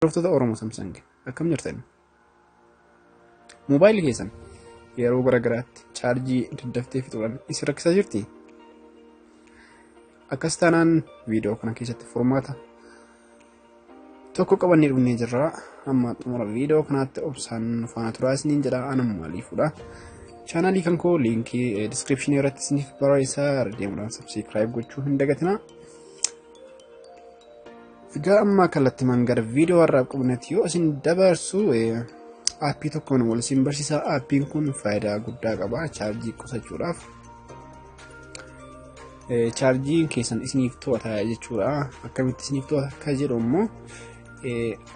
Hordoftoota Oromoo Samsung akkam jirtan? Moobaayilii keessan yeroo garaagaraatti chaarjii daddaftee fixuudhaan isin rakkisaa jirti? Akkas taanaan viidiyoo kana keessatti furmaata tokko qabannee dhufnee jirra. Amma xumura viidiyoo kanaatti obsaan faana turaa isiniin jedha. Ana maaliifudha? Chaanaalii kan koo liinkii description irratti isiniif barreessaa deemuudhaan subscribe gochuu hin dagatinaa. Figaa amma kallattii mangara viidiyoo warraaf qabnetti yoo isin dabarsu aappii tokkoon wal isin barsiisa. Aappiin kun faayidaa guddaa qaba chaarjii qusachuudhaaf. Chaarjiin keessan isiniif to'ata jechuudha. Akkamitti isiniif to'ata akka jedhu immoo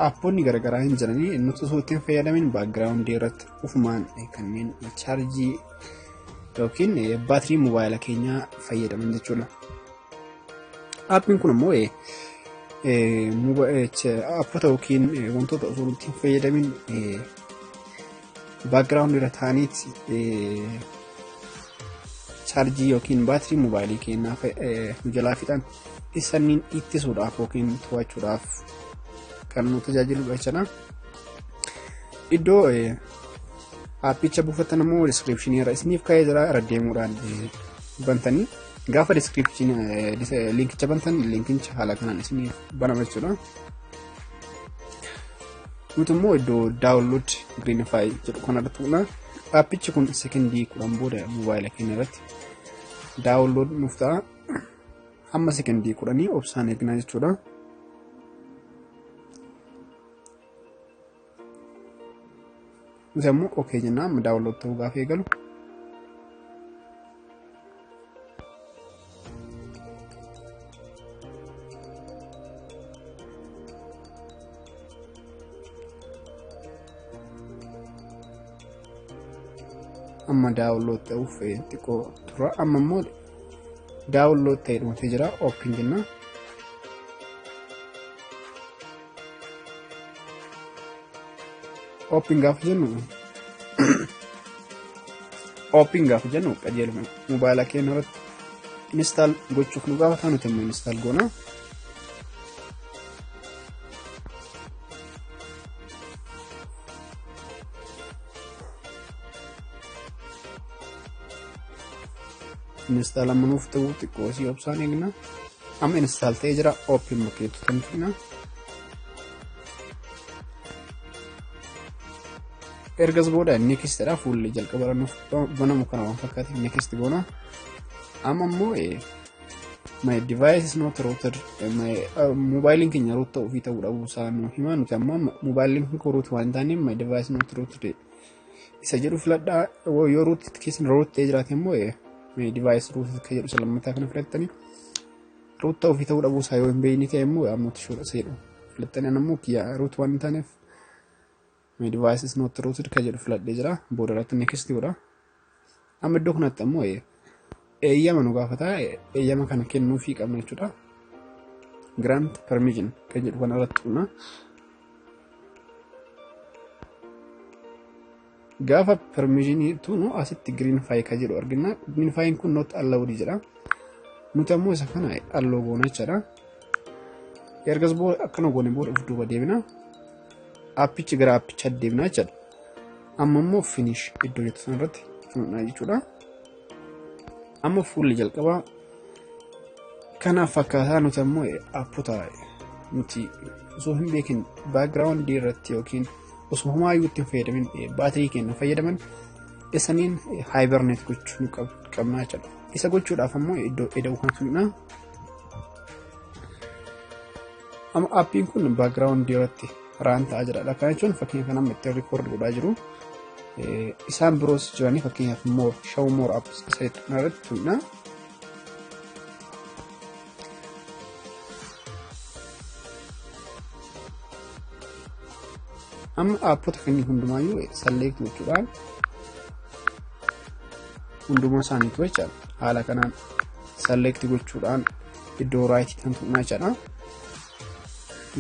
aappoonni garaagaraa hin jiranii nuti osoo ittiin fayyadamin baakgiraawundii irratti ufumaan kanneen chaarjii yookiin baatirii moobaayila keenyaa fayyadaman jechuudha. Aappiin kun immoo appota yookiin wantoota osoo ittiin fayyadamin baakgiraawundii irra taa'anii chaarjii yookiin baatirii moobaayilii keenyaa jalaa fixan isaniin ittisuudhaaf yookiin to'achuudhaaf kan nu tajaajiludha jechuudha. Iddoo aappicha buufattan immoo description irra isiniif kaa'ee jira. Irra deemuudhaan bantanii gaafa description linkicha bantan linkicha haala kanaan isiniif banama jechuudha. Nuti immoo iddoo download greenify jedhu kanarratti tuqna. Aappichi kun sekondii 10 booda moobaayila keenya irratti download nuuf ta'a. Hamma sekondii 10 obsaan eegnaa jechuudha. Nuti immoo okay jennaan amma download ta'uu gaafa eegalu. Amma download ta'uuf xiqqoo tura. Amma immoo download ta'ee dhumtee jira. Open jenna. Open gaafa jennu qajeeluma moobaayila keenya irratti install gochuuf nu gaafata. Nuti immoo install goona. Install amma nuuf ta'uu xiqqoo si obsaan eegna. Amma install ta'ee jira. Open makeetu kan tuqna. Ergas booda next dha fuulli jalqaba nuuf banamu kana waan fakkaatu next goona. Amma immoo my device is not routed. Moobaayiliin keenya root ta'uu fi ta'uu dhabuu isaa nu hima. Nuti amma moobaayiliin kun root waan taaneef my device not routed isa jedhu filadhaa. Yoo root keessan root ta'ee jiraate immoo my device root kan jedhu lammataa kana filattanii root ta'uu fi ta'uu dhabuu isaa yoo hin beekne ta'e immoo amma tishuudha isa jedhu filattanii ammoo kiyya root waan taaneef my device is not rooted kan jedhu filadhee jira. Booda irratti next godha. Amma iddoo kanatti ammoo eeyyama nu gaafata. Eeyyama kana kennuufii qabna jechuudha. Grant permission kan jedhu kana irratti tuqna. Gaafa permission tuqnu asitti greenify kan jedhu argina. Greenify kun not allowed jedha. Nuti ammoo isa kana allow goona jechuudha. Ergas booda akkana goone booda of duuba deebina. Aappichi gara aappicha deemnaa jechuudha. Amma immoo finish iddoo jettu sanarratti tuqna jechuudha. Amma fuulli jalqabaa kanaaf fakkaataa. Nuti ammoo aappota nuti osoo hin beekin baakgiraawundii irratti yookiin osoo homaayyuu ittiin fayyadamin baatirii keenya fayyadaman isaniin hibernate gochuu qabna jechuudha. Isa gochuudhaaf ammoo iddoo eda'uu kan tuqna. Amma aappiin kun baakgiraawundii irratti raan ta'aa jira. Kana jechuun fakkeenya kana amma itti record godhaa jiru. Isaan biroos jiranii fakkeenyaaf show more apps isa irratti tuqna. Amma aappota keenya hundumaayyuu select gochuudhaan hundumaa isaaniitu jechuudha. Haala kanaan select gochuudhaan iddoo right kan tuqnaa jechuudha.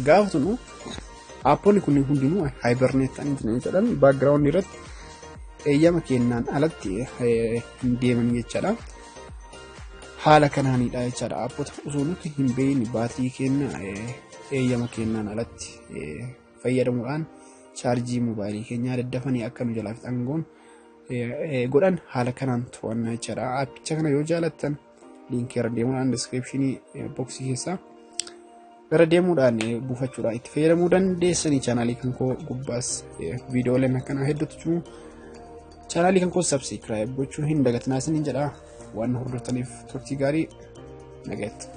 Gaafa tuqnu aappoonni kunniin hundinuu hibernate ta'anii jiran jechuudha. Baakgiraawundii irratti eeyyama kennaan alatti hin deeman jechuudha. Haala kanaanidha jechuudha. Aappota osoo nuti hin beekne baatirii keenya eeyyama kennaan alatti fayyadamuudhaan chaarjii moobaayilii keenyaa daddafanii akka nu jalaa fixan godhan haala kanaan to'annaa jechaadha. Aappicha kana yoo jaalattan liinkii irra deemuudhaan descriptionii boksii keessaa gara deemuudhaan buufachuudhaan itti fayyadamuu dandeessanii. Chaanaalii kan koo gubbaas viidiyooleen akkanaa hedduutu jiru. Chaanaalii kan koo subscribe gochuu hin dagatinaa isiniin jedha. Waan hordoftaniif turtii gaarii nagaatti.